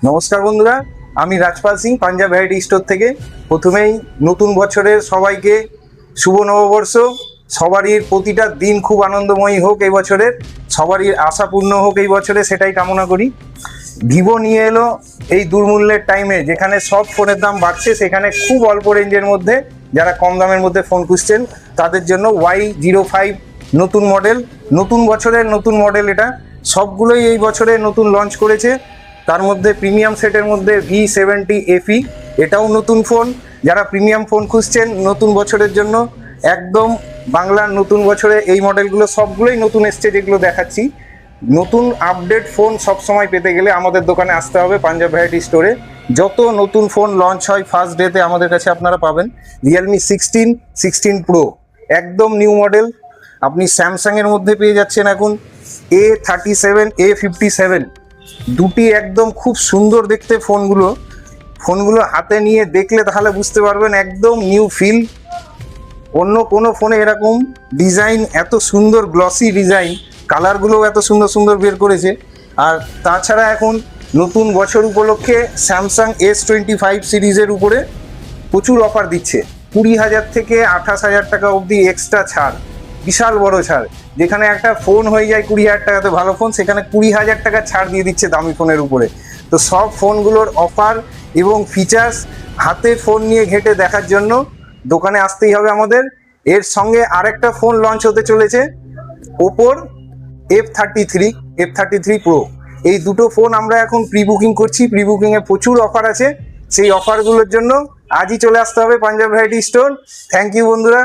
নমস্কার বন্ধুরা, আমি রাজপাল সিং পাঞ্জাব ভ্যারাইটি স্টোর থেকে। প্রথমেই নতুন বছরের সবাইকে শুভ নববর্ষ। সবারই প্রতিটা দিন খুব আনন্দময়ী হোক এই বছরের, সবারই আশাপূর্ণ হোক এই বছরে, সেটাই কামনা করি। ভিভো নিয়ে এলো এই দুর্মূল্যের টাইমে, যেখানে সব ফোনের দাম বাড়ছে, সেখানে খুব অল্প রেঞ্জের মধ্যে যারা কম দামের মধ্যে ফোন খুঁজছেন তাদের জন্য Y05 নতুন মডেল, নতুন বছরের নতুন মডেল। এটা সবগুলোই এই বছরে নতুন লঞ্চ করেছে। তার মধ্যে প্রিমিয়াম সেটের মধ্যে V70 FE, এটাও নতুন ফোন। যারা প্রিমিয়াম ফোন খুঁজছেন নতুন বছরের জন্য, একদম বাংলার নতুন বছরে এই মডেলগুলো সবগুলোই নতুন এসছে, যেগুলো দেখাচ্ছি। নতুন আপডেট ফোন সবসময় পেতে গেলে আমাদের দোকানে আসতে হবে পাঞ্জাব ভ্যারাইটি স্টোরে। যত নতুন ফোন লঞ্চ হয় ফার্স্ট ডেতে আমাদের কাছে আপনারা পাবেন। রিয়েলমি 16 প্রো একদম নিউ মডেল। আপনি স্যামসাংয়ের মধ্যে পেয়ে যাচ্ছেন এখন A37 A57, দুটি একদম খুব সুন্দর দেখতে ফোনগুলো হাতে নিয়ে দেখলে তাহলে বুঝতে পারবেন একদম নিউ ফিল। অন্য কোনো ফোনে এরকম ডিজাইন, এত সুন্দর গ্লসি ডিজাইন, কালারগুলোও এত সুন্দর সুন্দর বের করেছে। আর তাছাড়া এখন নতুন বছর উপলক্ষে স্যামসাং S25 সিরিজের উপরে প্রচুর অফার দিচ্ছে। 20,000 থেকে 28,000 টাকা অবধি এক্সট্রা ছাড়, বিশাল বড় ছাড়। যেখানে একটা ফোন হয়ে যায় 20,000 টাকাতে ভালো ফোন, সেখানে 20,000 টাকা ছাড় দিয়ে দিচ্ছে দামি ফোনের উপরে। তো সব ফোনগুলোর অফার এবং ফিচার্স হাতে ফোন নিয়ে ঘেঁটে দেখার জন্য দোকানে আসতেই হবে আমাদের। এর সঙ্গে আরেকটা ফোন লঞ্চ হতে চলেছে, ওপোর F33 প্রো। এই দুটো ফোন আমরা এখন প্রি বুকিং করছি। প্রি বুকিংয়ে প্রচুর অফার আছে। সেই অফারগুলোর জন্য আজই চলে আসতে হবে Punjab variety store. Thank you বন্ধুরা।